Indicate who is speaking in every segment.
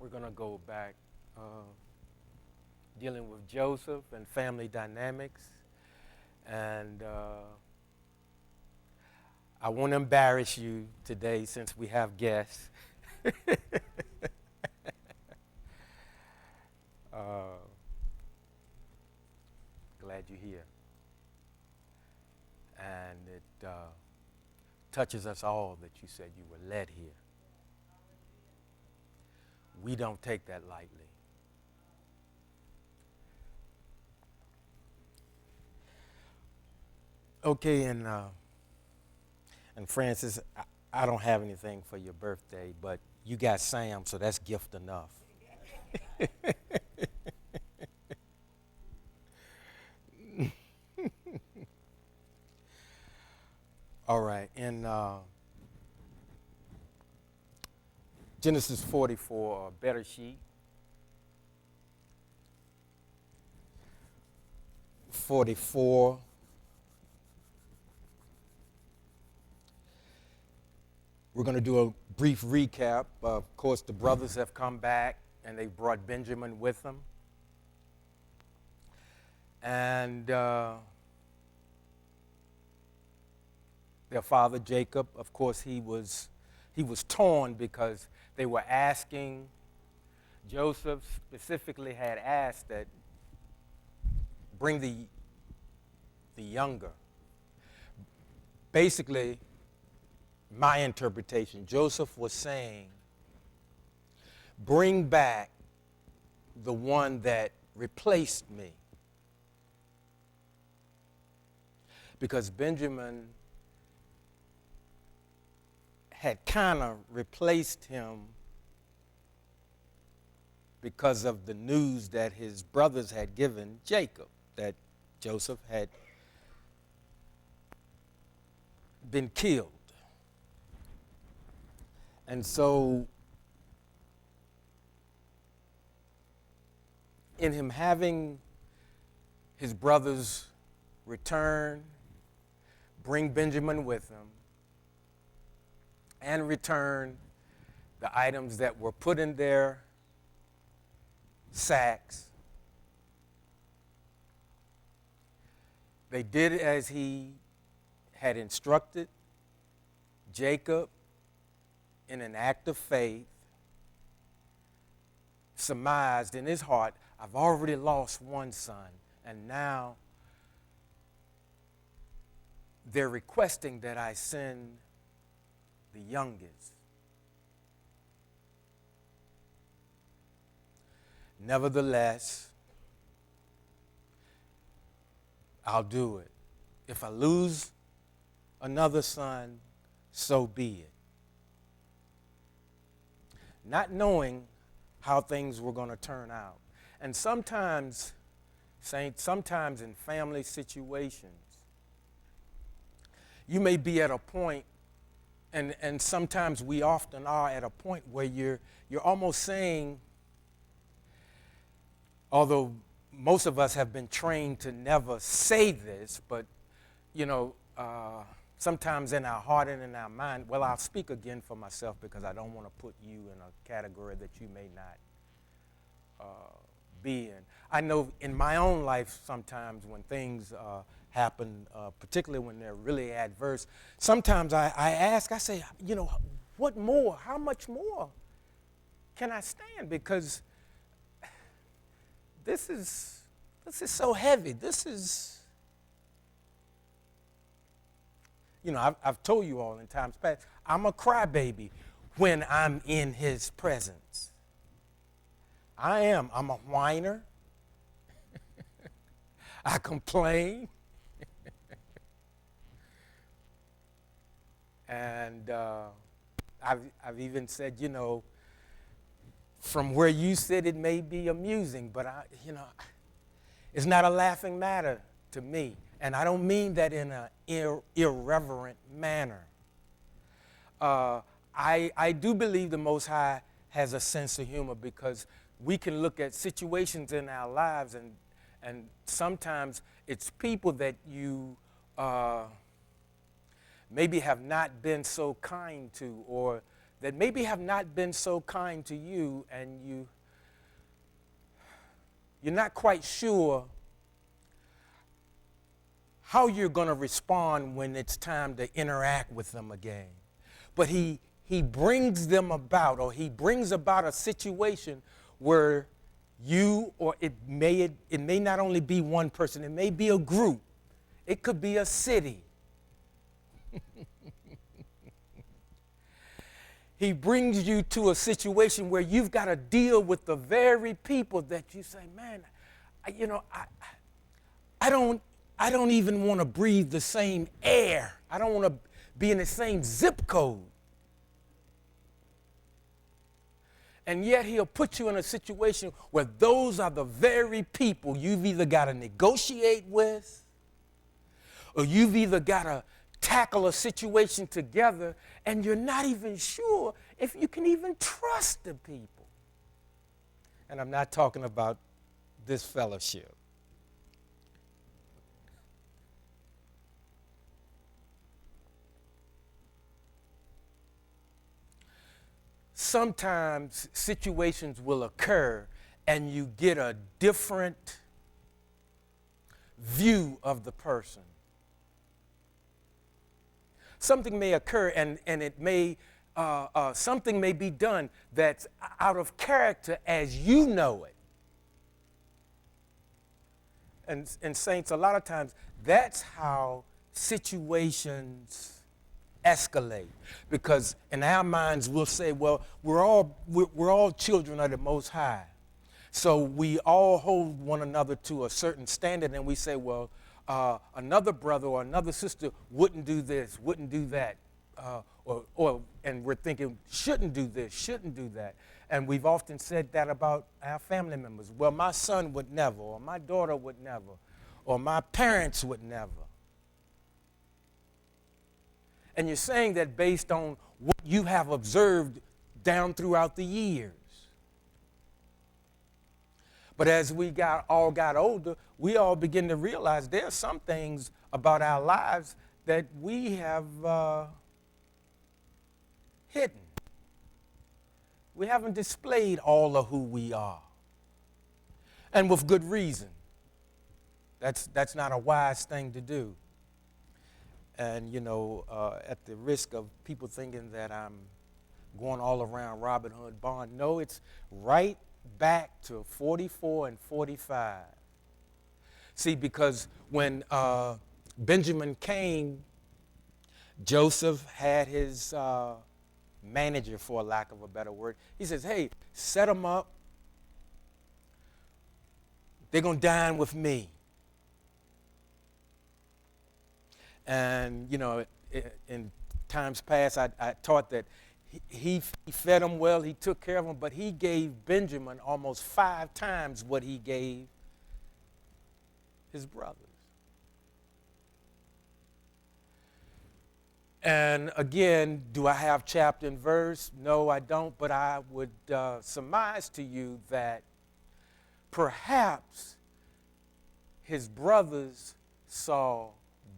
Speaker 1: We're going to go back dealing with Joseph and family dynamics. And I won't embarrass you today since we have guests. uh, Glad you're here. And it touches us all that you said you were led here. We don't take that lightly. Okay, and Francis, I don't have anything for your birthday, but you got Sam, so that's gift enough. All right, in Genesis 44, a better sheet, 44. We're going to do a brief recap. Of course, the brothers have come back, and they brought Benjamin with them. And their father, Jacob, of course, he was torn because they were asking, Joseph specifically had asked that bring the younger. Basically, my interpretation, Joseph was saying, bring back the one that replaced me. Because Benjamin had kind of replaced him because of the news that his brothers had given Jacob, that Joseph had been killed. And so, in him having his brothers return, bring Benjamin with him, and return the items that were put in their sacks, they did as he had instructed Jacob in an act of faith, surmised in his heart, I've already lost one son, and now they're requesting that I send the youngest. Nevertheless, I'll do it. If I lose another son, so be it. Not knowing how things were going to turn out. And sometimes, saints, sometimes in family situations, you may be at a point, and sometimes we often are at a point where you're almost saying, although most of us have been trained to never say this, but, sometimes in our heart and in our mind, well, I'll speak again for myself because I don't want to put you in a category that you may not be in. I know in my own life sometimes when things happen, particularly when they're really adverse, sometimes I ask, I say, what more? How much more can I stand? Because this is so heavy. This is, I've told you all in times past, I'm a crybaby when I'm in his presence. I am. I'm a whiner. I complain. And I've even said, from where you sit, it may be amusing, but it's not a laughing matter to me. And I don't mean that in an irreverent manner. I do believe the Most High has a sense of humor because we can look at situations in our lives and sometimes it's people that you maybe have not been so kind to or that maybe have not been so kind to you, and you're not quite sure how you're going to respond when it's time to interact with them again. But he brings them about, or he brings about a situation where you, or it may not only be one person, it may be a group, it could be a city. He brings you to a situation where you've got to deal with the very people that you say, man, I don't even want to breathe the same air. I don't want to be in the same zip code. And yet he'll put you in a situation where those are the very people you've either got to negotiate with, or you've either got to tackle a situation together, and you're not even sure if you can even trust the people. And I'm not talking about this fellowship. Sometimes situations will occur and you get a different view of the person. Something may occur and it may, something may be done that's out of character as you know it. And saints, a lot of times that's how situations escalate, because in our minds we'll say, well, we're all children of the Most High, so we all hold one another to a certain standard, and we say, well, another brother or another sister wouldn't do this, wouldn't do that, and we're thinking shouldn't do this, shouldn't do that, and we've often said that about our family members. Well, my son would never, or my daughter would never, or my parents would never. And you're saying that based on what you have observed down throughout the years. But as we all got older, we all begin to realize there are some things about our lives that we have hidden. We haven't displayed all of who we are. And with good reason. That's not a wise thing to do. And, at the risk of people thinking that I'm going all around Robin Hood Bond, no, it's right back to 44 and 45. See, because when Benjamin came, Joseph had his manager, for lack of a better word. He says, hey, set them up. They're going to dine with me. And, in times past, I taught that he fed them well, he took care of them, but he gave Benjamin almost 5 times what he gave his brothers. And again, do I have chapter and verse? No, I don't, but I would surmise to you that perhaps his brothers saw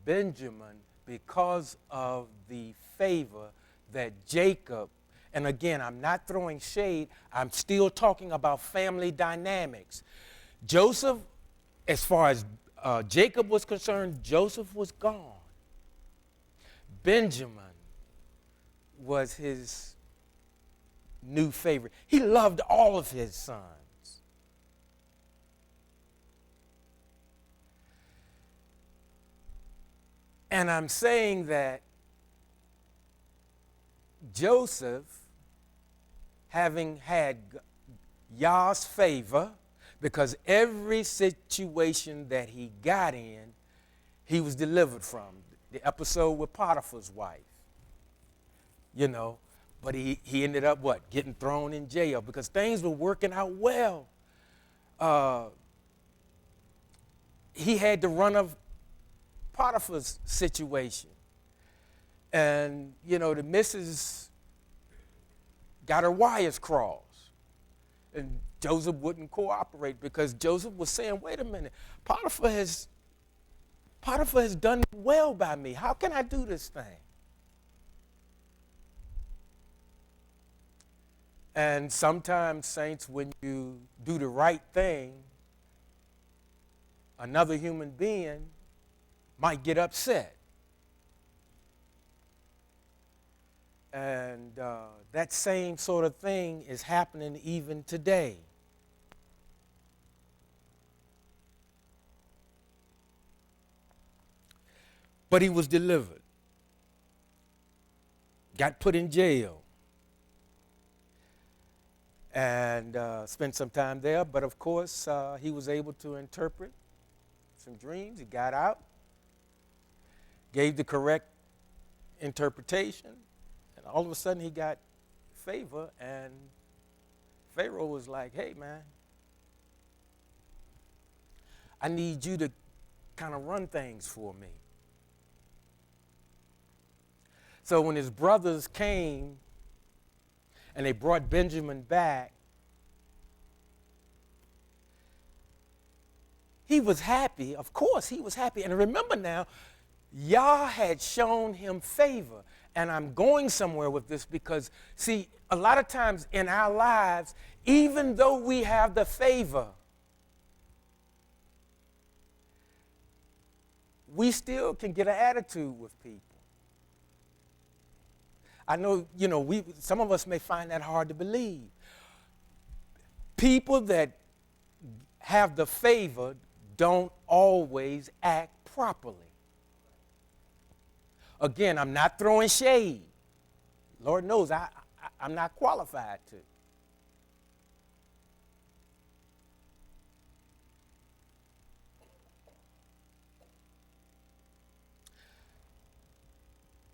Speaker 1: Benjamin because of the favor that Jacob, and again, I'm not throwing shade, I'm still talking about family dynamics. Joseph, as far as Jacob was concerned, Joseph was gone. Benjamin was his new favorite. He loved all of his sons. And I'm saying that Joseph, having had Yah's favor, because every situation that he got in, he was delivered from. The episode with Potiphar's wife, but he ended up what? Getting thrown in jail because things were working out well. He had to run of Potiphar's situation. And, the missus got her wires crossed. And Joseph wouldn't cooperate because Joseph was saying, wait a minute, Potiphar has done well by me. How can I do this thing? And sometimes, saints, when you do the right thing, another human being might get upset. And that same sort of thing is happening even today. But he was delivered, got put in jail, and spent some time there. But of course, he was able to interpret some dreams. He got out, gave the correct interpretation, and all of a sudden he got favor, and Pharaoh was like, hey, man, I need you to kind of run things for me. So when his brothers came and they brought Benjamin back, he was happy. Of course, he was happy. And remember now, Yah had shown him favor. And I'm going somewhere with this because, see, a lot of times in our lives, even though we have the favor, we still can get an attitude with people. I know, some of us may find that hard to believe. People that have the favor don't always act properly. Again, I'm not throwing shade. Lord knows I'm not qualified to.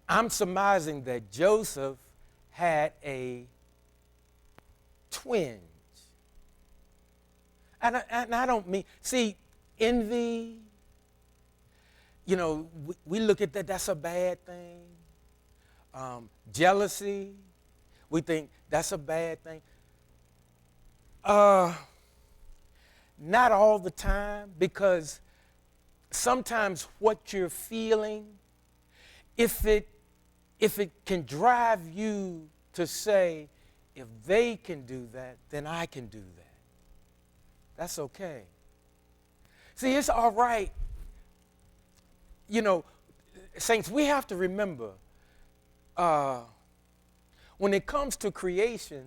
Speaker 1: I'm surmising that Joseph had a twinge. And I don't mean, see, envy, we look at that's a bad thing. Jealousy, we think that's a bad thing. Not all the time, because sometimes what you're feeling, if it can drive you to say, if they can do that, then I can do that. That's okay. See, it's all right. Saints, we have to remember, when it comes to creation,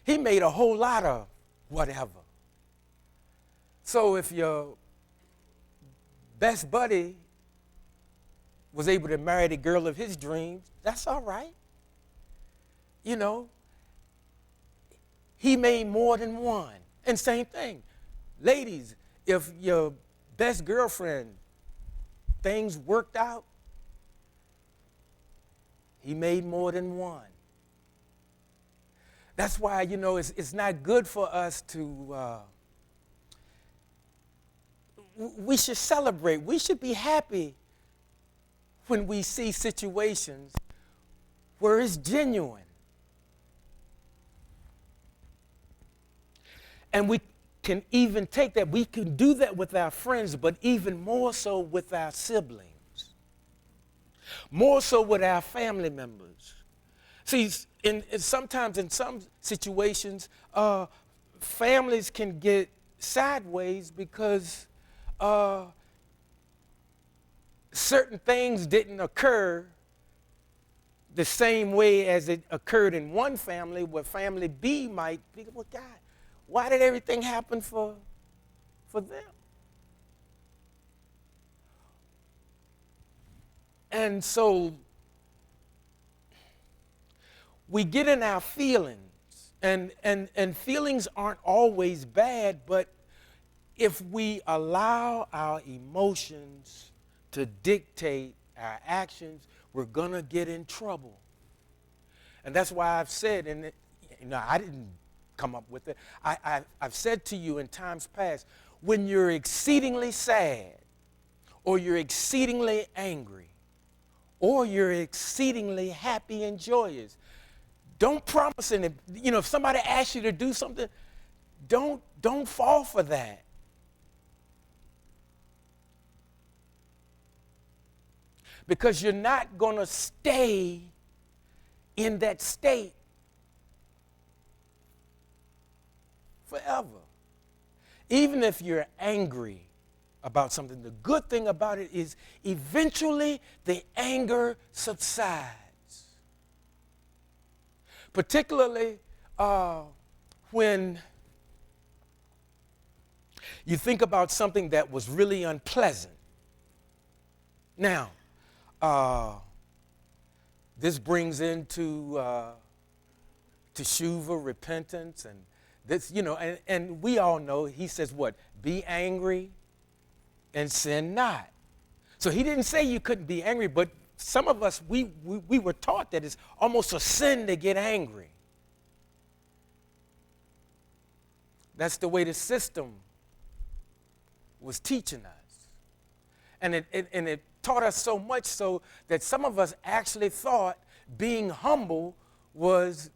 Speaker 1: he made a whole lot of whatever. So if your best buddy was able to marry the girl of his dreams, that's all right. He made more than one. And same thing. Ladies, if your best girlfriend, things worked out, he made more than one. That's why, it's not good for us to, we should celebrate. We should be happy when we see situations where it's genuine. And we can even take that. We can do that with our friends, but even more so with our siblings. More so with our family members. See, sometimes in some situations, families can get sideways because certain things didn't occur the same way as it occurred in one family, where family B might think, well, God, why did everything happen for them? And so we get in our feelings, and feelings aren't always bad, but if we allow our emotions to dictate our actions, we're going to get in trouble. And that's why I've said, and I didn't come up with it, I've said to you in times past, when you're exceedingly sad, or you're exceedingly angry, or you're exceedingly happy and joyous, don't promise anything. If somebody asks you to do something, don't fall for that. Because you're not going to stay in that state forever. Even if you're angry about something, the good thing about it is eventually the anger subsides. Particularly when you think about something that was really unpleasant. Now, this brings into teshuva, repentance, and this, and we all know he says what? Be angry and sin not. So he didn't say you couldn't be angry, but some of us, we were taught that it's almost a sin to get angry. That's the way the system was teaching us. And it taught us so much so that some of us actually thought being humble was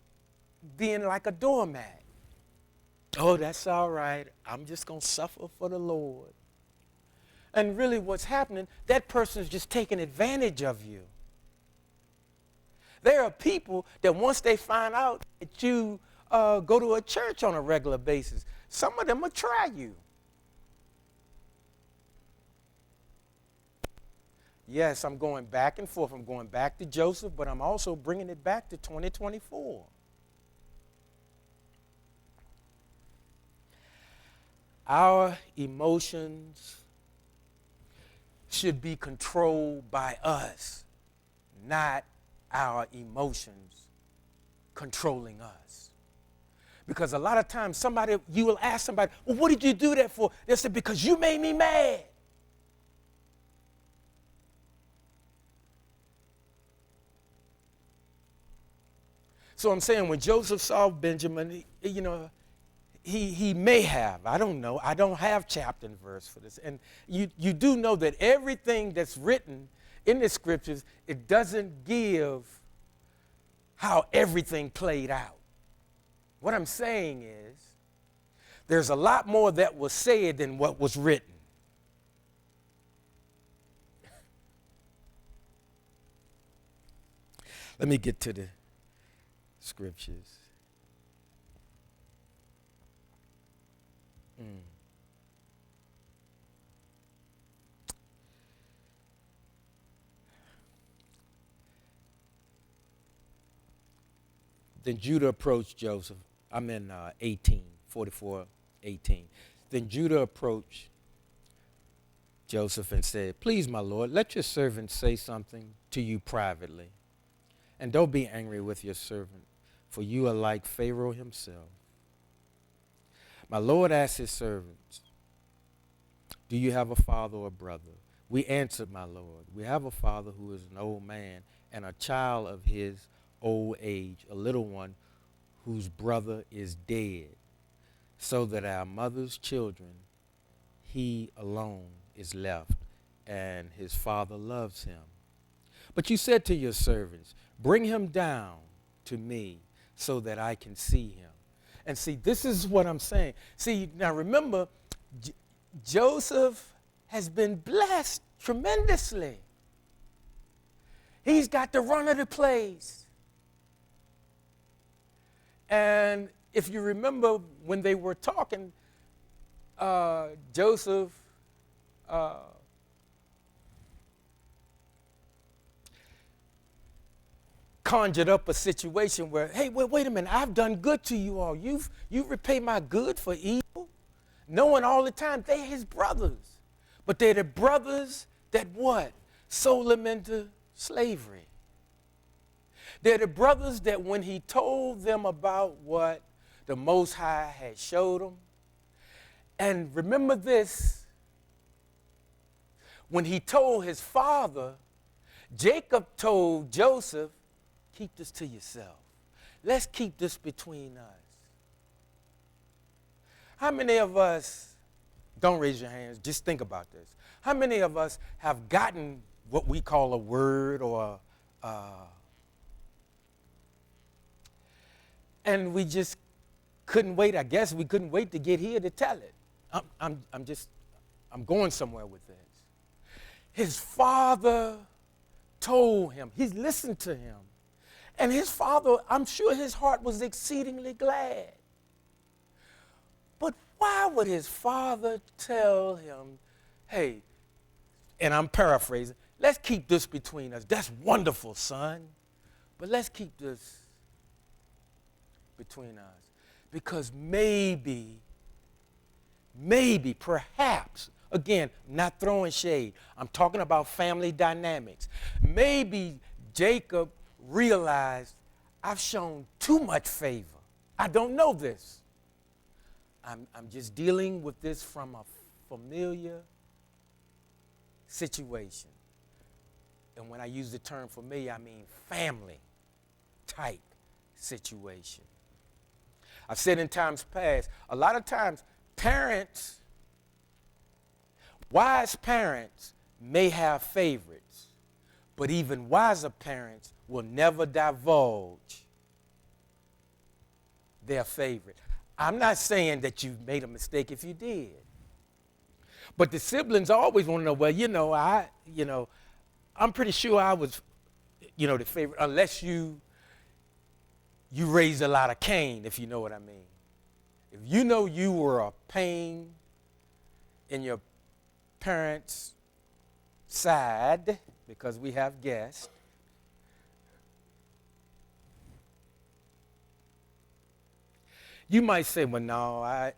Speaker 1: being like a doormat. Oh, that's all right. I'm just going to suffer for the Lord. And really what's happening, that person is just taking advantage of you. There are people that once they find out that you go to a church on a regular basis, some of them will try you. Yes, I'm going back and forth. I'm going back to Joseph, but I'm also bringing it back to 2024. Our emotions should be controlled by us, not our emotions controlling us. Because a lot of times you will ask somebody, well, what did you do that for? They'll say, because you made me mad. So I'm saying when Joseph saw Benjamin, he may have, I don't know, I don't have chapter and verse for this. And you do know that everything that's written in the scriptures, it doesn't give how everything played out. What I'm saying is there's a lot more that was said than what was written. Let me get to the scriptures. Then Judah approached Joseph. I'm in 44:18. Then Judah approached Joseph and said, please, my lord, let your servant say something to you privately. And don't be angry with your servant, for you are like Pharaoh himself. My lord asked his servants, do you have a father or brother? We answered, my lord, we have a father who is an old man and a child of his old age, a little one whose brother is dead, so that our mother's children, he alone is left, and his father loves him. But you said to your servants, bring him down to me so that I can see him. And see, this is what I'm saying. See, now remember, Joseph has been blessed tremendously. He's got the run of the place. And if you remember when they were talking, Joseph conjured up a situation where, hey, wait a minute, I've done good to you all. You've repaid my good for evil. Knowing all the time they're his brothers. But they're the brothers that what? Sold him into slavery. They're the brothers that when he told them about what the Most High had showed him, and remember this, when he told his father, Jacob told Joseph, keep this to yourself. Let's keep this between us. How many of us, don't raise your hands, just think about this. How many of us have gotten what we call a word or and we just couldn't wait. I guess we couldn't wait to get here to tell it. I'm going somewhere with this. His father told him. He listened to him. And his father, I'm sure his heart was exceedingly glad. why would his father tell him, hey, and I'm paraphrasing, let's keep this between us. That's wonderful, son. But let's keep this between us. Because maybe, perhaps, again, not throwing shade. I'm talking about family dynamics. Maybe Jacob realized I've shown too much favor. I don't know this. I'm just dealing with this from a familiar situation. And when I use the term familiar, I mean family type situation. I've said in times past, a lot of times parents, wise parents may have favorites, but even wiser parents will never divulge their favorite. I'm not saying that you made a mistake if you did. But the siblings always want to know, well, I'm pretty sure I was, the favorite, unless you raised a lot of Cain, if you know what I mean. If you know you were a pain in your parents' side, because we have guests, you might say, well, no, I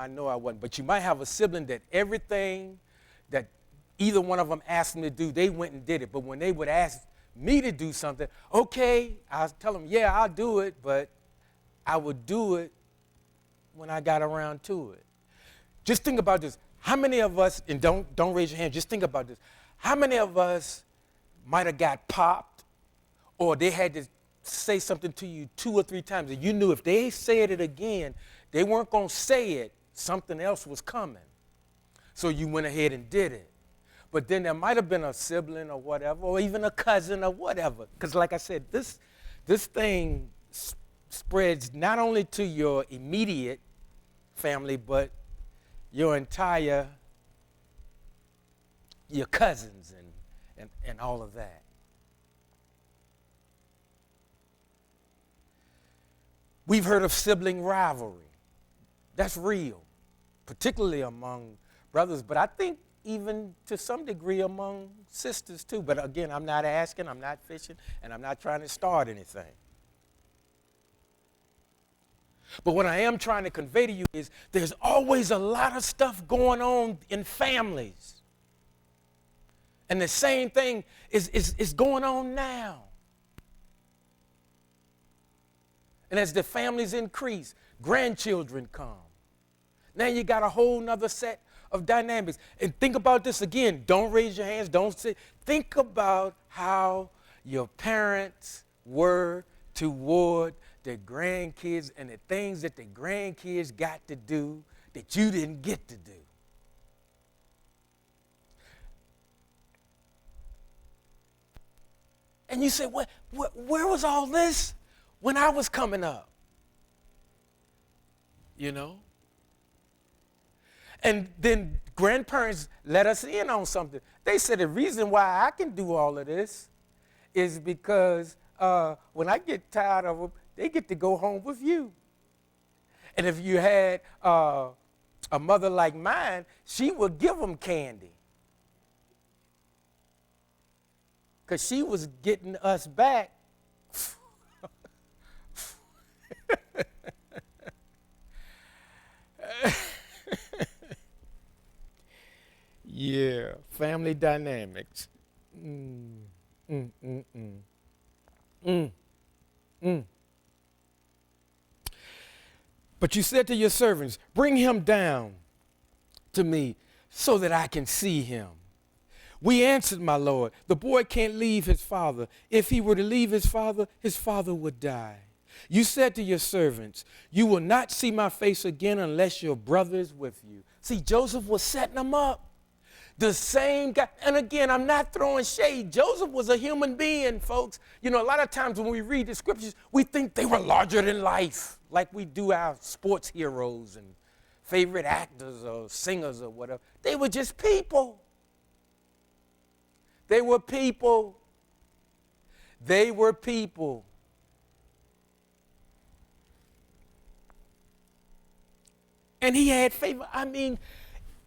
Speaker 1: know I wasn't. But you might have a sibling that everything that either one of them asked them to do, they went and did it. But when they would ask me to do something, okay, I'll tell them, yeah, I'll do it, but I would do it when I got around to it. Just think about this. How many of us, and don't raise your hand, just think about this. How many of us might have got popped, or they had to say something to you 2 or 3 times, and you knew if they said it again, they weren't going to say it, something else was coming. So you went ahead and did it. But then there might have been a sibling or whatever, or even a cousin or whatever. Because like I said, this thing spreads not only to your immediate family, but your cousins and all of that. We've heard of sibling rivalry. That's real, particularly among brothers, but I think even to some degree among sisters too. But again, I'm not asking, I'm not fishing, and I'm not trying to start anything. But what I am trying to convey to you is there's always a lot of stuff going on in families. And the same thing is going on now. And as the families increase, grandchildren come. Now you got a whole nother set of dynamics. And think about this again. Don't raise your hands. Don't say. Think about how your parents were toward their grandkids and the things that the grandkids got to do that you didn't get to do. And you say, where was all this when I was coming up? You know? And then grandparents let us in on something. They said the reason why I can do all of this is because when I get tired of them, they get to go home with you. And if you had a mother like mine, she would give them candy. Because she was getting us back. Yeah, family dynamics. But you said to your servants, bring him down to me so that I can see him. We answered, my Lord, the boy can't leave his father. If he were to leave his father would die. You said to your servants, you will not see my face again unless your brother is with you. See, Joseph was setting them up. The same guy. And again, I'm not throwing shade. Joseph was a human being, folks. You know, a lot of times when we read the scriptures, we think they were larger than life, like we do our sports heroes and favorite actors or singers or whatever. They were just people. They were people. They were people. And he had favor. I mean,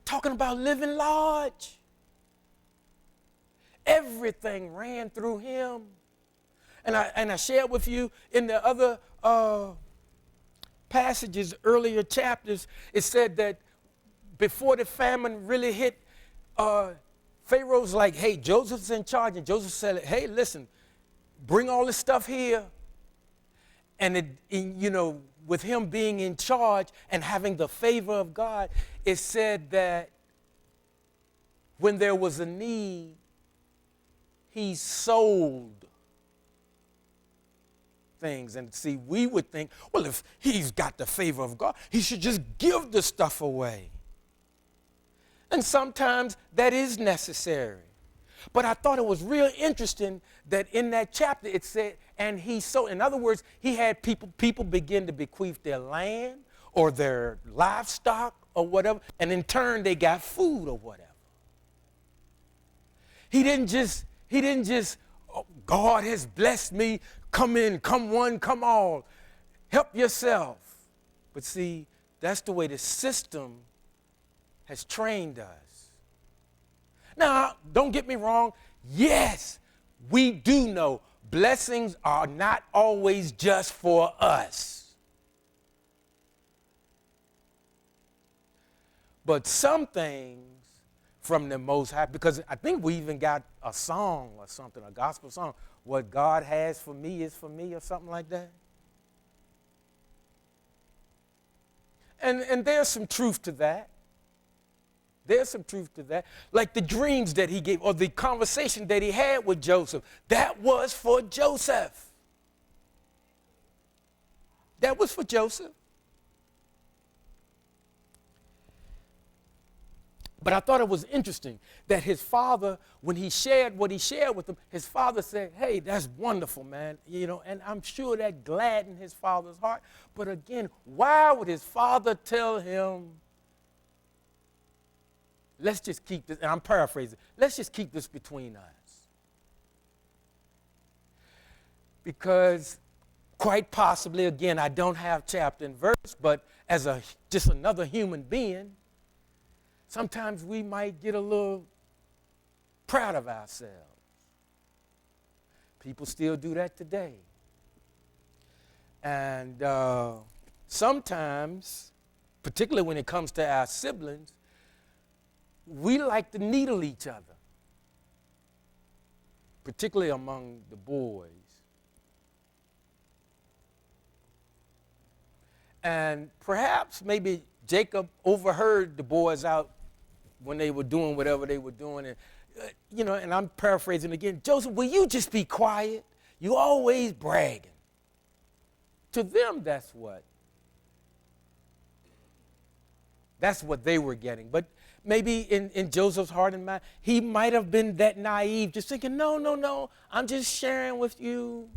Speaker 1: talking about living large. Everything ran through him. And I shared with you in the other passages, earlier chapters, it said that before the famine really hit, Pharaoh's like, hey, Joseph's in charge. And Joseph said, hey, listen, bring all this stuff here. And, with him being in charge and having the favor of God, it said that when there was a need, he sold things. And see, we would think, well, if he's got the favor of God, he should just give the stuff away. And sometimes that is necessary. But I thought it was real interesting that in that chapter it said, and he sold. In other words, he had people begin to bequeath their land or their livestock or whatever, and in turn they got food or whatever. He didn't just, oh, God has blessed me, come in, come one, come all, help yourself. But see, that's the way the system has trained us. Now, don't get me wrong. Yes, we do know blessings are not always just for us. But some things from the Most High, because I think we even got a song or something, a gospel song, what God has for me is for me, or something like that. And there's some truth to that. There's some truth to that. Like the dreams that he gave or the conversation that he had with Joseph, that was for Joseph. That was for Joseph. But I thought it was interesting that his father, when he shared what he shared with him, his father said, hey, that's wonderful, man. And I'm sure that gladdened his father's heart. But again, why would his father tell him, let's just keep this, and I'm paraphrasing, let's just keep this between us? Because quite possibly, again, I don't have chapter and verse, but as just another human being, sometimes we might get a little proud of ourselves. People still do that today. And sometimes, particularly when it comes to our siblings, we like to needle each other, particularly among the boys. And perhaps maybe Jacob overheard the boys out when they were doing whatever they were doing. And, and I'm paraphrasing again, Joseph, will you just be quiet? You always bragging. To them, that's what they were getting. But maybe in Joseph's heart and mind, he might have been that naive, just thinking, no, I'm just sharing with you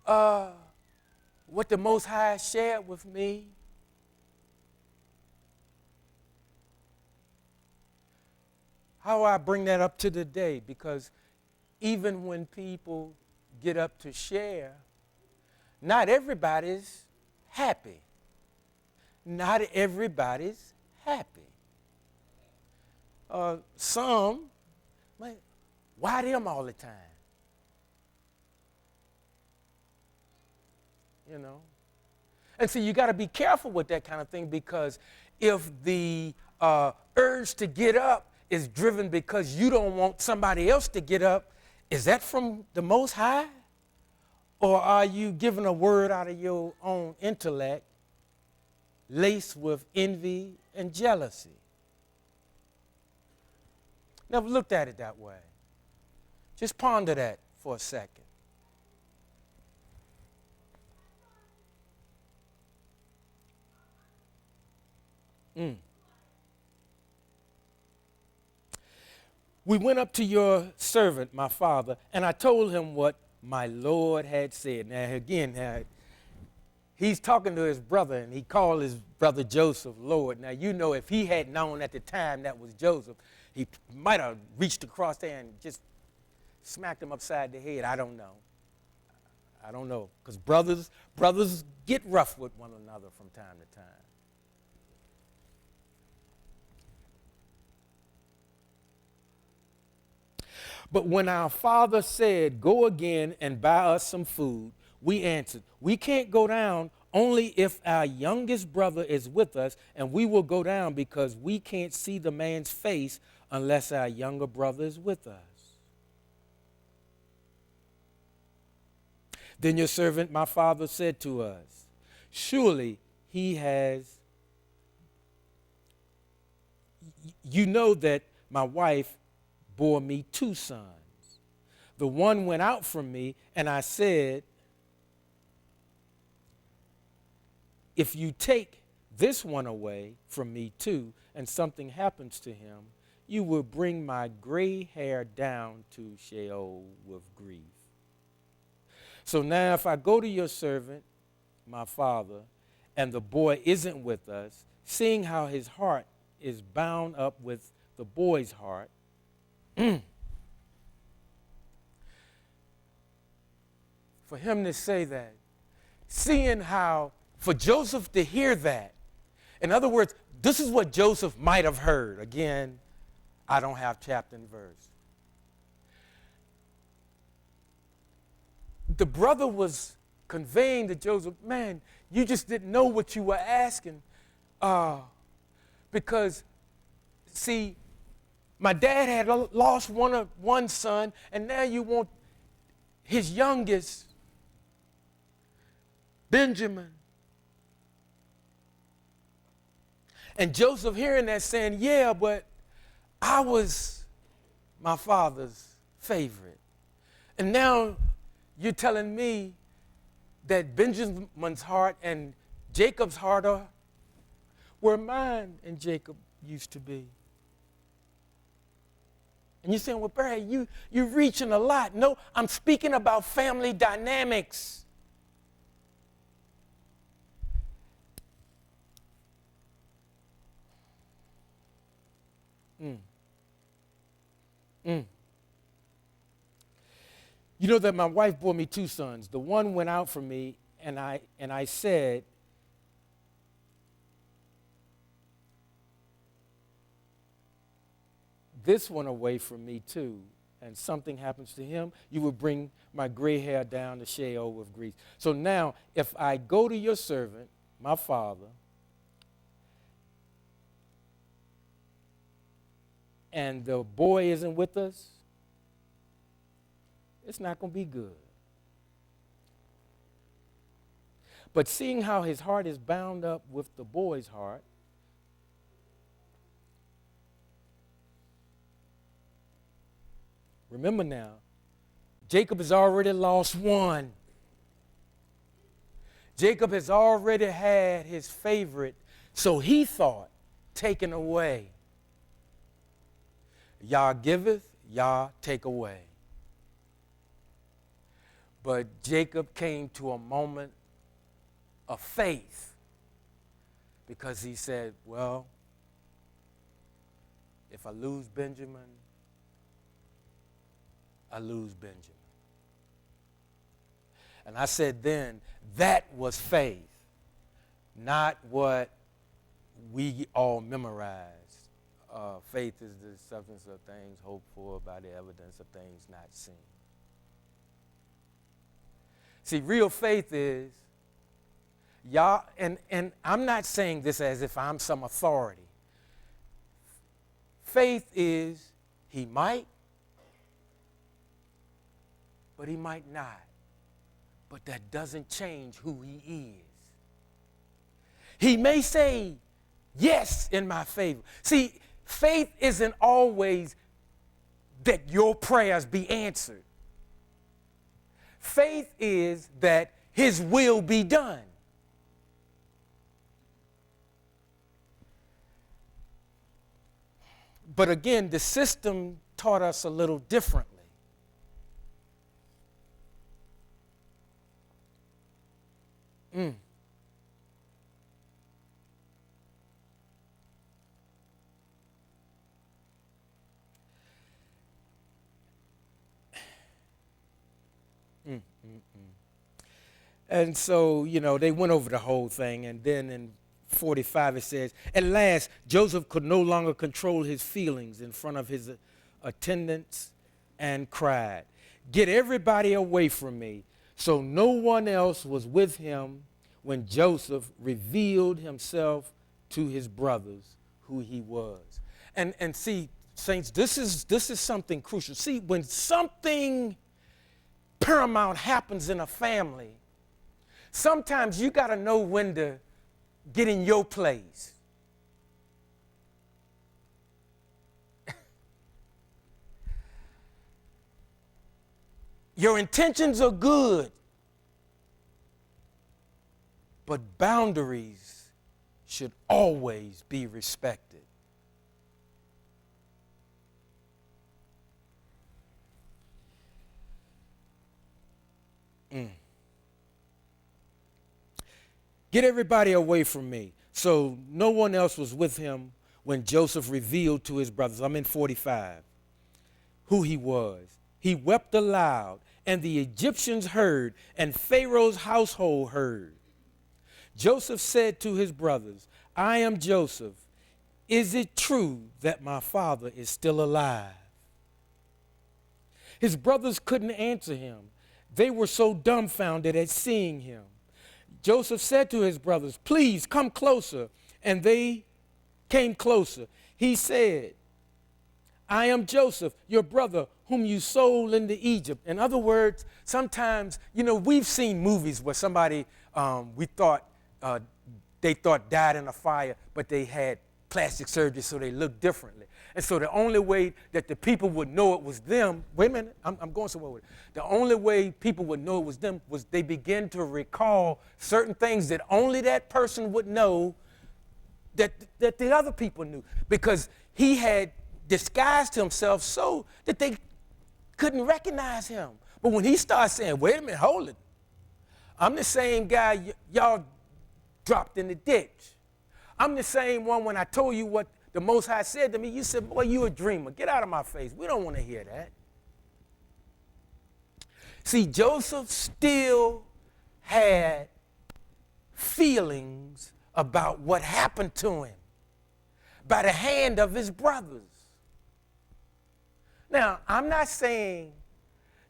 Speaker 1: what the Most High shared with me. How I bring that up to today, because even when people get up to share, not everybody's happy. Not everybody's happy. Some, why them all the time? And so you got to be careful with that kind of thing, because if the urge to get up is driven because you don't want somebody else to get up, is that from the Most High? Or are you giving a word out of your own intellect laced with envy and jealousy? Never looked at it that way. Just ponder that for a second. We went up to your servant, my father, and I told him what my Lord had said. Now, again, he's talking to his brother, and he called his brother Joseph Lord. Now, if he had known at the time that was Joseph, he might have reached across there and just smacked him upside the head. I don't know. Because brothers get rough with one another from time to time. But when our father said, go again and buy us some food, we answered, we can't go down only if our youngest brother is with us, and we will go down because we can't see the man's face unless our younger brother is with us. Then your servant, my father, said to us, surely he has, you know that my wife bore me 2 sons. The one went out from me, and I said, if you take this one away from me too, and something happens to him, you will bring my gray hair down to Sheol with grief. So now if I go to your servant, my father, and the boy isn't with us, seeing how his heart is bound up with the boy's heart, for him to say that, seeing how, for Joseph to hear that, in other words, this is what Joseph might have heard. Again, I don't have chapter and verse. The brother was conveying to Joseph, man, you just didn't know what you were asking. Because, see, my dad had lost one son, and now you want his youngest, Benjamin. And Joseph hearing that saying, yeah, but I was my father's favorite. And now you're telling me that Benjamin's heart and Jacob's heart are where mine and Jacob used to be. And you're saying, well, Barry, you're reaching a lot. No, I'm speaking about family dynamics. You know that my wife bore me 2 sons. The one went out from me, and I said, this one away from me too, and something happens to him, you will bring my gray hair down to Sheol with grief. So now, if I go to your servant, my father, and the boy isn't with us, it's not going to be good. But seeing how his heart is bound up with the boy's heart, remember now, Jacob has already lost one. Jacob has already had his favorite, so he thought, taken away. Yah giveth, Yah take away. But Jacob came to a moment of faith because he said, well, if I lose Benjamin, I lose Benjamin. And I said then, that was faith, not what we all memorized. Faith is the substance of things hoped for by the evidence of things not seen. See, real faith is, y'all, and I'm not saying this as if I'm some authority. Faith is, he might, but he might not. But that doesn't change who he is. He may say, yes, in my favor. See, faith isn't always that your prayers be answered. Faith is that his will be done. But again, the system taught us a little differently. And so, you know, they went over the whole thing, and then in 45 it says, at last Joseph could no longer control his feelings in front of his attendants and cried, "Get everybody away from me." So no one else was with him when Joseph revealed himself to his brothers who he was. And see, saints, this is something crucial. See, when something paramount happens in a family, sometimes you got to know when to get in your place. Your intentions are good, but boundaries should always be respected. Get everybody away from me. So no one else was with him when Joseph revealed to his brothers, I'm in 45, who he was. He wept aloud, and the Egyptians heard, and Pharaoh's household heard. Joseph said to his brothers, "I am Joseph. Is it true that my father is still alive?" His brothers couldn't answer him. They were so dumbfounded at seeing him. Joseph said to his brothers, "Please come closer." And they came closer. He said, "I am Joseph, your brother, whom you sold into Egypt." In other words, sometimes, we've seen movies where somebody they thought died in a fire, but they had plastic surgery so they looked differently. And so the only way that the people would know it was them, wait a minute, I'm going somewhere with it. The only way people would know it was them was they began to recall certain things that only that person would know that the other people knew, because he had disguised himself so that they couldn't recognize him. But when he starts saying, "Wait a minute, hold it, I'm the same guy y'all dropped in the ditch. I'm the same one when I told you what the Most High said to me. You said, 'Boy, you a dreamer. Get out of my face.' We don't want to hear that." See, Joseph still had feelings about what happened to him by the hand of his brothers. Now, I'm not saying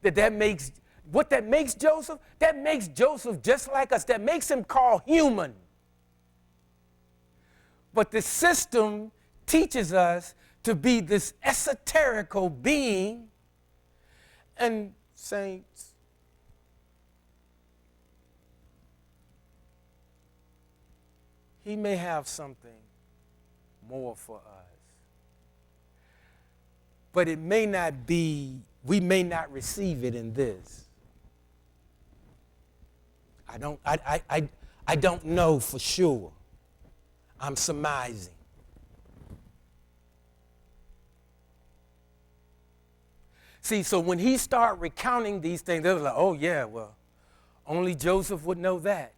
Speaker 1: that makes Joseph just like us. That makes him called human. But the system teaches us to be this esoterical being. And saints, he may have something more for us. But it may not be, we may not receive it in this. I don't know for sure. I'm surmising. See, so when he started recounting these things, they was like, "Oh yeah, well, only Joseph would know that."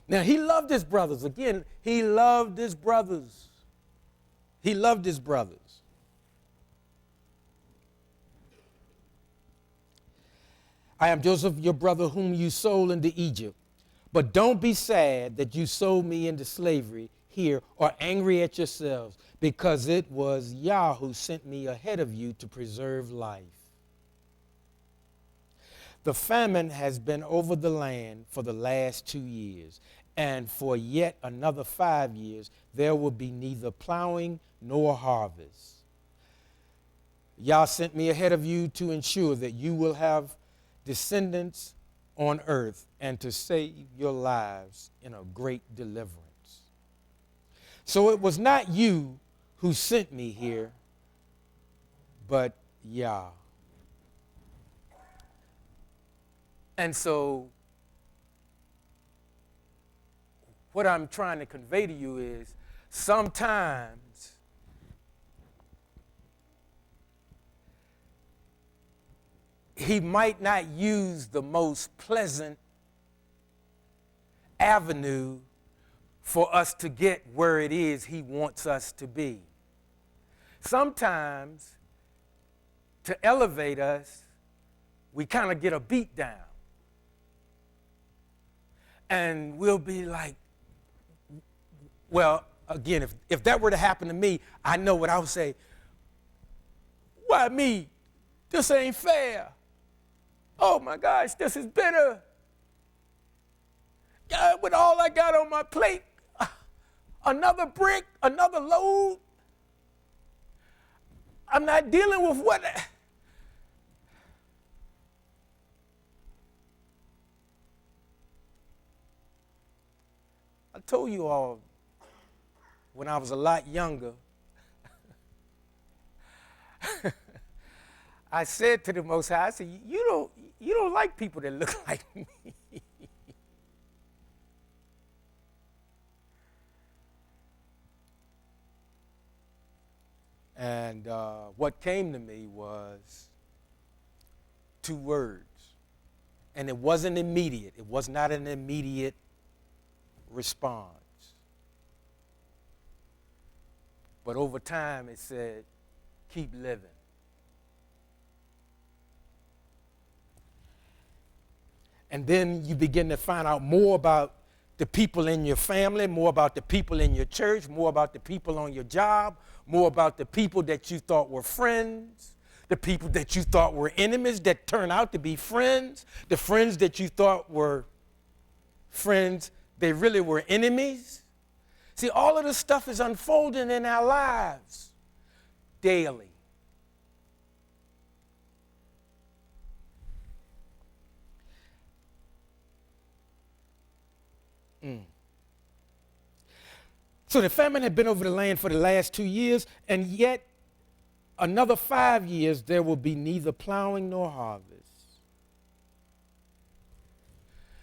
Speaker 1: Now, he loved his brothers. Again, he loved his brothers. He loved his brothers. "I am Joseph, your brother, whom you sold into Egypt. But don't be sad that you sold me into slavery here, or angry at yourselves, because it was Yah who sent me ahead of you to preserve life. The famine has been over the land for the last 2 years, and for yet another 5 years there will be neither plowing nor harvest. Yah sent me ahead of you to ensure that you will have descendants on earth and to save your lives in a great deliverance. So it was not you who sent me here, but Yah." And so what I'm trying to convey to you is sometimes he might not use the most pleasant avenue for us to get where it is he wants us to be. Sometimes, to elevate us, we kind of get a beat down. And we'll be like, well, again, if that were to happen to me, I know what I would say. Why me? This ain't fair. Oh my gosh, this is bitter. God, with all I got on my plate, another brick, another load. I'm not dealing with what. I told you all when I was a lot younger, I said to the Most High, I said, you don't like people that look like me. And what came to me was 2 words. And it wasn't immediate. It was not an immediate response. But over time, it said, keep living. And then you begin to find out more about the people in your family, more about the people in your church, more about the people on your job, more about the people that you thought were friends, the people that you thought were enemies that turned out to be friends, the friends that you thought were friends, they really were enemies. See, all of this stuff is unfolding in our lives daily. So the famine had been over the land for the last 2 years, and yet another 5 years there will be neither plowing nor harvest.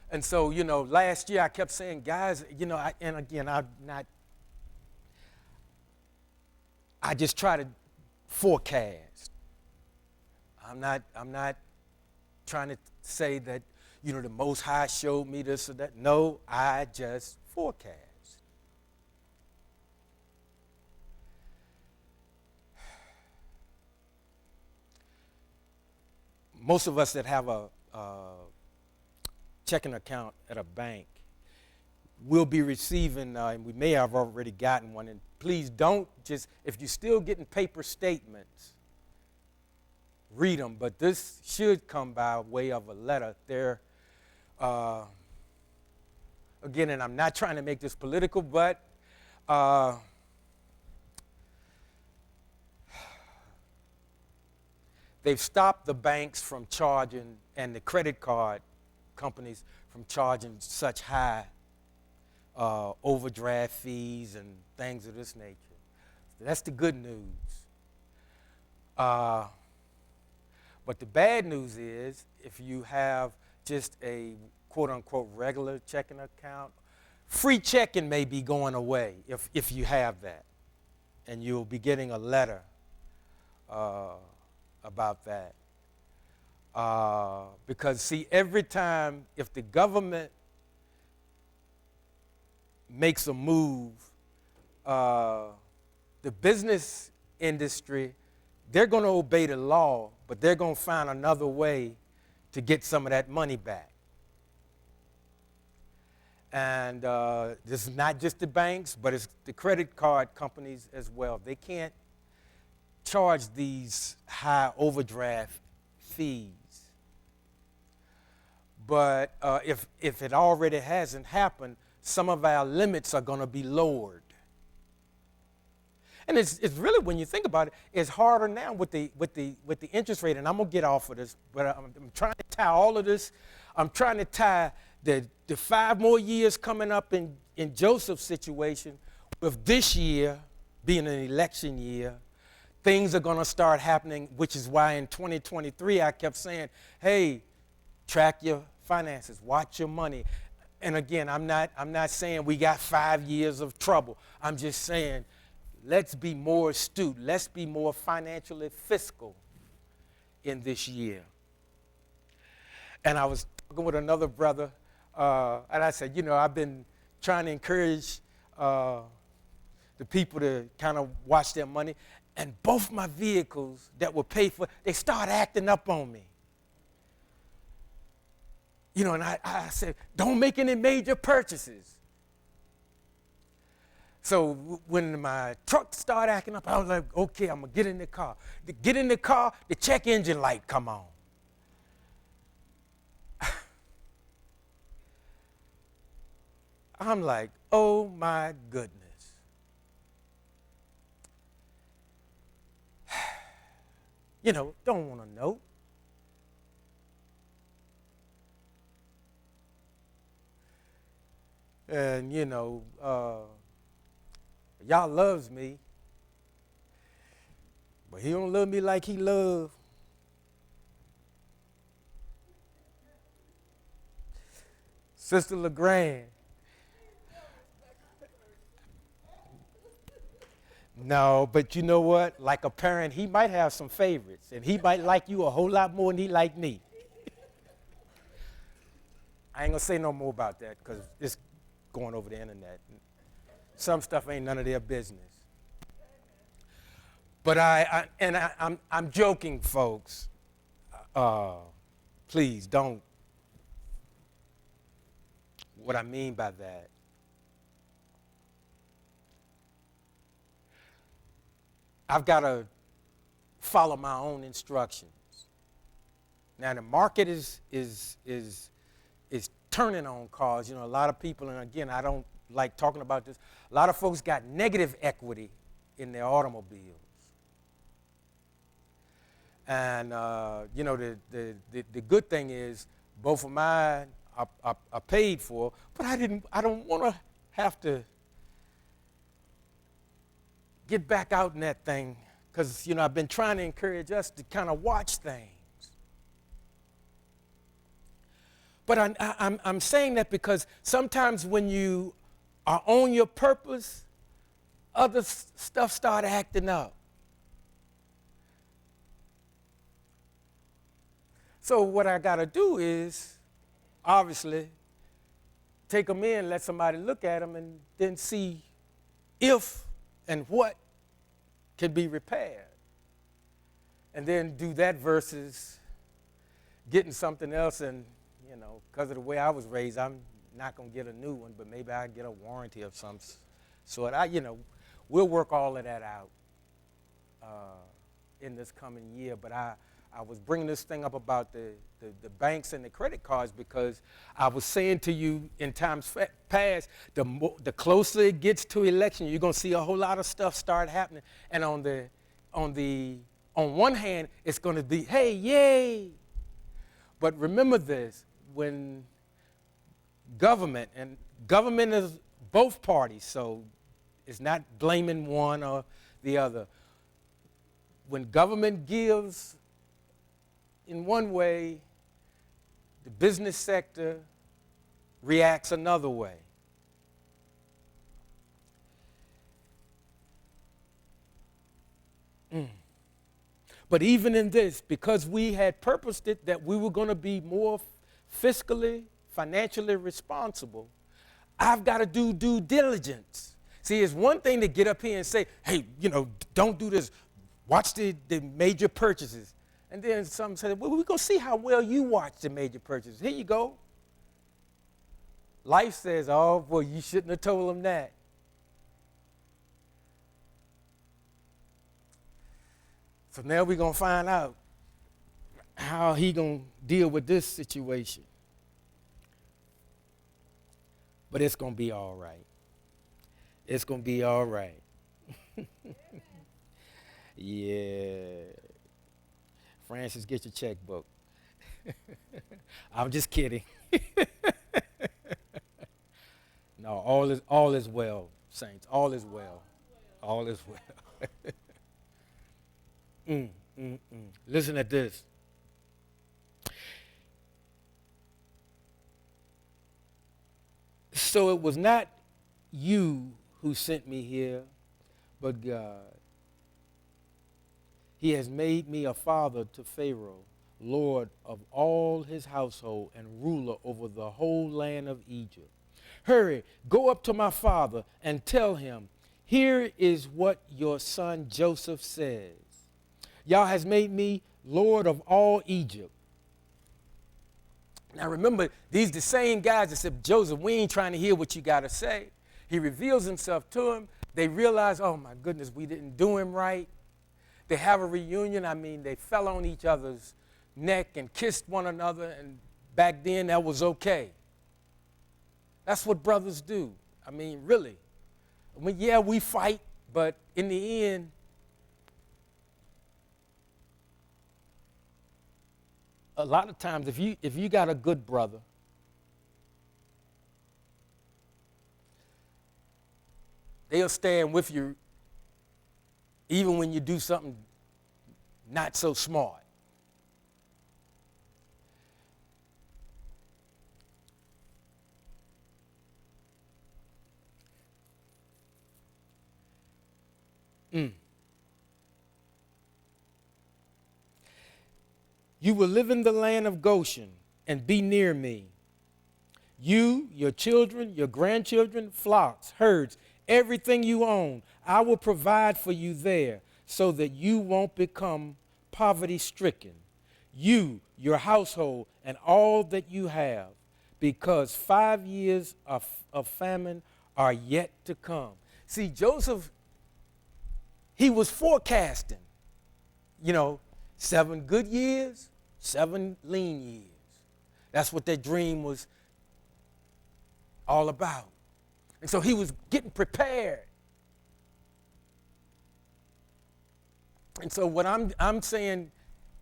Speaker 1: And so, last year I kept saying, guys, I just try to forecast. I'm not trying to say that, the Most High showed me this or that. No, I just forecast. Most of us that have a checking account at a bank will be receiving, and we may have already gotten one, and please don't just, if you're still getting paper statements, read them, but this should come by way of a letter. Again, and I'm not trying to make this political, but they've stopped the banks from charging and the credit card companies from charging such high overdraft fees and things of this nature. So that's the good news. But the bad news is if you have just a quote-unquote regular checking account, free checking may be going away if you have that. And you'll be getting a letter about that. Because, see, every time if the government makes a move, the business industry, they're going to obey the law, but they're going to find another way to get some of that money back. And this is not just the banks, but it's the credit card companies as well. They can't charge these high overdraft fees. But if it already hasn't happened, some of our limits are going to be lowered. And it's really, when you think about it, it's harder now with the interest rate. And I'm gonna get off of this, but I'm trying to tie all of this. I'm trying to tie the 5 more years coming up in Joseph's situation with this year being an election year. Things are gonna start happening, which is why in 2023 I kept saying, hey, track your finances, watch your money. And again, I'm not saying we got 5 years of trouble. I'm just saying, let's be more astute. Let's be more financially fiscal in this year. And I was talking with another brother, and I said, I've been trying to encourage the people to kind of watch their money. And both my vehicles that were paid for, they started acting up on me. And I said, don't make any major purchases. So when my truck started acting up, I was like, okay, I'm going to get in the car. To get in the car, the check engine light come on. I'm like, oh my goodness. Don't want to know. And, y'all loves me, but he don't love me like he loved Sister LeGrand. No, but you know what? Like a parent, he might have some favorites, and he might like you a whole lot more than he like me. I ain't going to say no more about that because it's going over the internet. Some stuff ain't none of their business. But I'm joking, folks. Please don't. What I mean by that, I've got to follow my own instructions. Now the market is turning on cars. A lot of people, and again, I don't like talking about this. A lot of folks got negative equity in their automobiles. And the good thing is both of mine are paid for, but I don't want to have to get back out in that thing because I've been trying to encourage us to kind of watch things. But I'm saying that because sometimes when you are on your purpose, other stuff start acting up. So what I got to do is, obviously, take them in, let somebody look at them, and then see if and what can be repaired. And then do that versus getting something else and, because of the way I was raised, I'm not going to get a new one, but maybe I'll get a warranty of some sort. We'll work all of that out in this coming year. But I was bringing this thing up about the banks and the credit cards because I was saying to you in times past, the closer it gets to election, you're going to see a whole lot of stuff start happening. And on one hand, it's going to be, hey, yay. But remember this, when government is both parties, so it's not blaming one or the other. When government gives in one way, the business sector reacts another way. But even in this, because we had purposed it that we were going to be more fiscally, financially responsible, I've got to do due diligence. See, it's one thing to get up here and say, hey, don't do this. Watch the major purchases. And then some say, well, we're going to see how well you watch the major purchases. Here you go. Life says, oh, well, you shouldn't have told them that. So now we're going to find out how he going to deal with this situation. But it's going to be all right. It's going to be all right. Yeah. Francis, get your checkbook. I'm just kidding. No, all is well, saints. All is well. All is well. Listen at this. So it was not you who sent me here, but God. He has made me a father to Pharaoh, Lord of all his household and ruler over the whole land of Egypt. Hurry, go up to my father and tell him, here is what your son Joseph says. Yah has made me Lord of all Egypt. Now remember, these the same guys that said, Joseph, we ain't trying to hear what you got to say. He reveals himself to him. They realize, oh my goodness, we didn't do him right. They have a reunion. I mean, they fell on each other's neck and kissed one another, and back then that was okay. That's what brothers do. I mean, really. I mean, yeah, we fight, but in the end, a lot of times if you got a good brother, they'll stand with you even when you do something not so smart. You will live in the land of Goshen and be near me. You, your children, your grandchildren, flocks, herds, everything you own, I will provide for you there so that you won't become poverty-stricken. You, your household, and all that you have, because 5 years of famine are yet to come. See, Joseph, he was forecasting, 7 good years, 7 lean years. That's what that dream was all about. And so he was getting prepared. And so what I'm saying,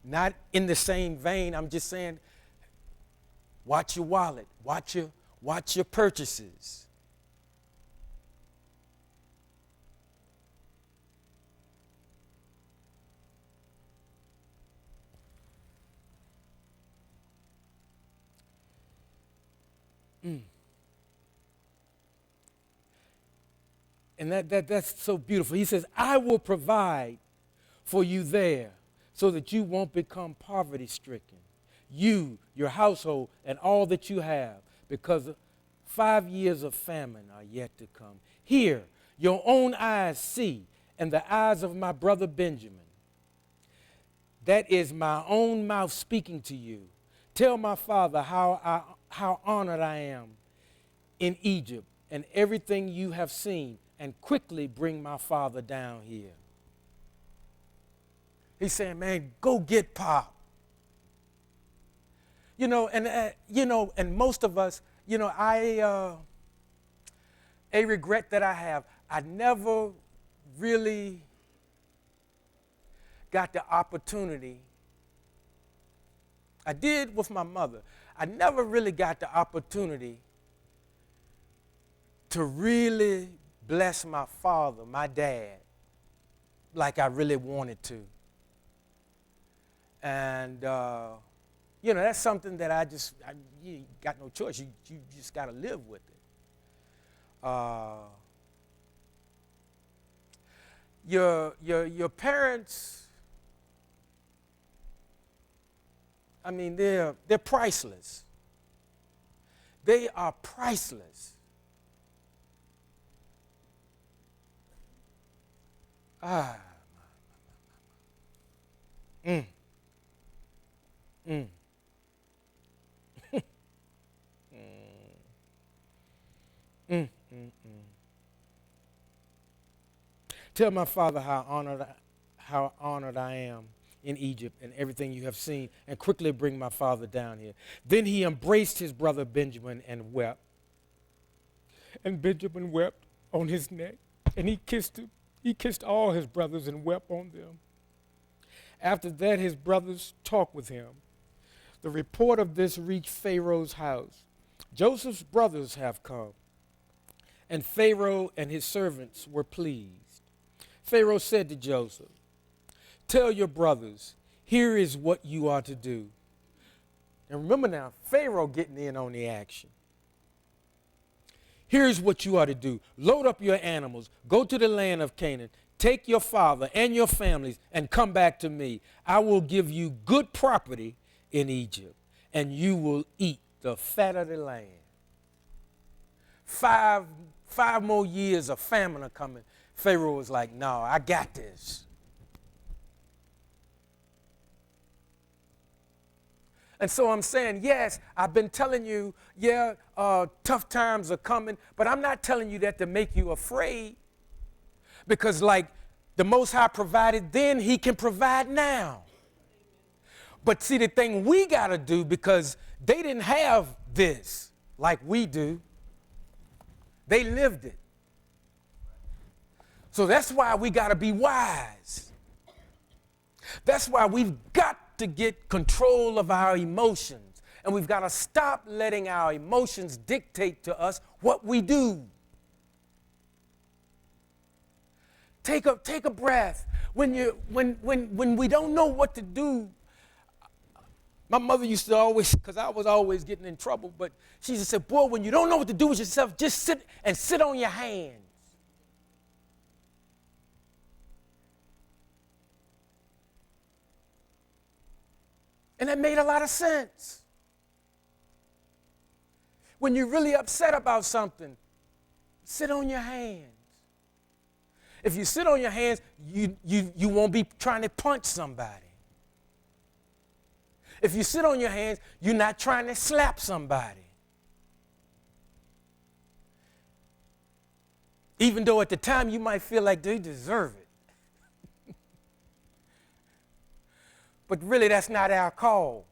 Speaker 1: not in the same vein, I'm just saying, watch your wallet, watch your purchases. And that's so beautiful. He says, I will provide for you there so that you won't become poverty-stricken. You, your household, and all that you have, because 5 years of famine are yet to come. Here, your own eyes see, and the eyes of my brother Benjamin. That is my own mouth speaking to you. Tell my father how honored I am in Egypt and everything you have seen, and quickly bring my father down here. He's saying, man, go get Pop. And most of us, a regret that I have, I never really got the opportunity. I did with my mother. I never really got the opportunity to really bless my father, my dad, like I really wanted to. And, that's something that you got no choice. You just got to live with it. Your parents, I mean, they're priceless. They are priceless. Tell my father how honored I am in Egypt and everything you have seen, and quickly bring my father down here. Then he embraced his brother Benjamin and wept. And Benjamin wept on his neck, and he kissed him. He kissed all his brothers and wept on them. After that, his brothers talked with him. The report of this reached Pharaoh's house. Joseph's brothers have come, and Pharaoh and his servants were pleased. Pharaoh said to Joseph, tell your brothers, here is what you are to do. And remember now, Pharaoh getting in on the action. Here's what you are to do. Load up your animals, go to the land of Canaan, take your father and your families, and come back to me. I will give you good property in Egypt, and you will eat the fat of the land. Five more years of famine are coming. Pharaoh was like, no, I got this. And so I'm saying, yes, I've been telling you, yeah, tough times are coming, but I'm not telling you that to make you afraid. Because like the Most High provided then, he can provide now. But see, the thing we got to do, because they didn't have this like we do, they lived it. So that's why we got to be wise. That's why we've got to get control of our emotions. And we've got to stop letting our emotions dictate to us what we do. Take a breath. When we don't know what to do, my mother used to always, because I was always getting in trouble, but she used to say, boy, when you don't know what to do with yourself, just sit on your hands. And that made a lot of sense. When you're really upset about something, sit on your hands. If you sit on your hands, you won't be trying to punch somebody. If you sit on your hands, you're not trying to slap somebody. Even though at the time you might feel like they deserve it. But really, that's not our call,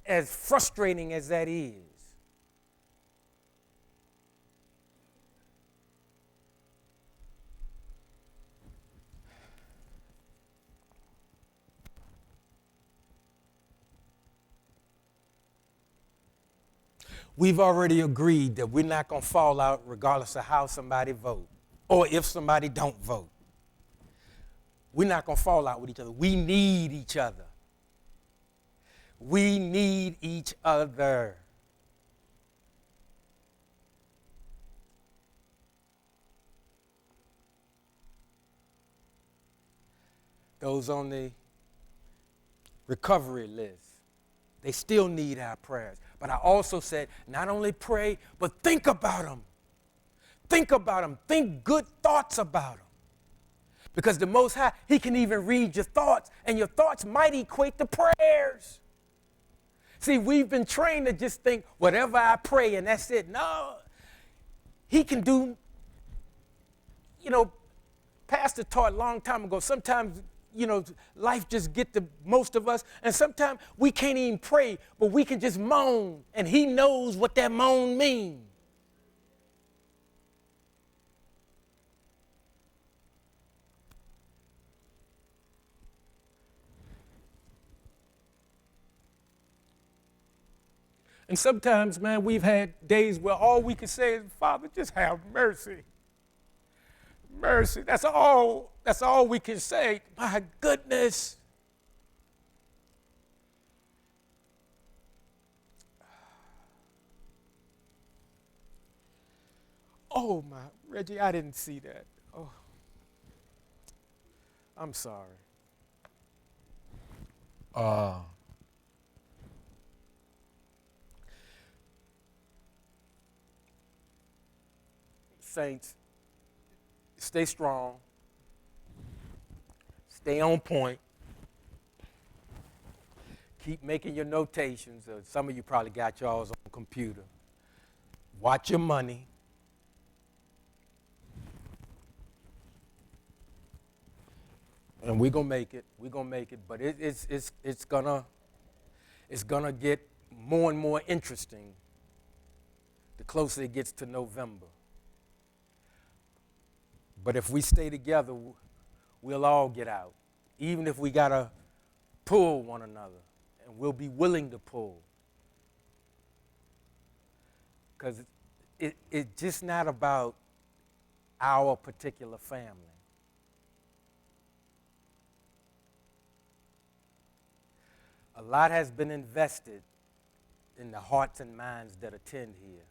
Speaker 1: as frustrating as that is. We've already agreed that we're not going to fall out regardless of how somebody vote or if somebody don't vote. We're not going to fall out with each other. We need each other. We need each other. Those on the recovery list, they still need our prayers. But I also said, not only pray, but think about them. Think about them. Think good thoughts about them. Because the Most High, he can even read your thoughts, and your thoughts might equate to prayers. See, we've been trained to just think, whatever I pray, and that's it. No, he can do, Pastor taught a long time ago, sometimes, life just get the most of us, and sometimes we can't even pray, but we can just moan, and he knows what that moan means. And sometimes, man, we've had days where all we can say is, Father, just have mercy. Mercy. That's all we can say. My goodness. Oh, my, Reggie, I didn't see that. Oh, I'm sorry. Saints, stay strong. Stay on point. Keep making your notations. Some of you probably got y'all's on computer. Watch your money. And we're gonna make it. We're gonna make it. But it's gonna get more and more interesting the closer it gets to November. But if we stay together, we'll all get out, even if we gotta pull one another, and we'll be willing to pull. Because it's just not about our particular family. A lot has been invested in the hearts and minds that attend here.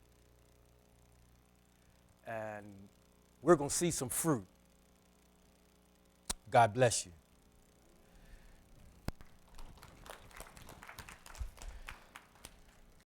Speaker 1: And we're going to see some fruit. God bless you.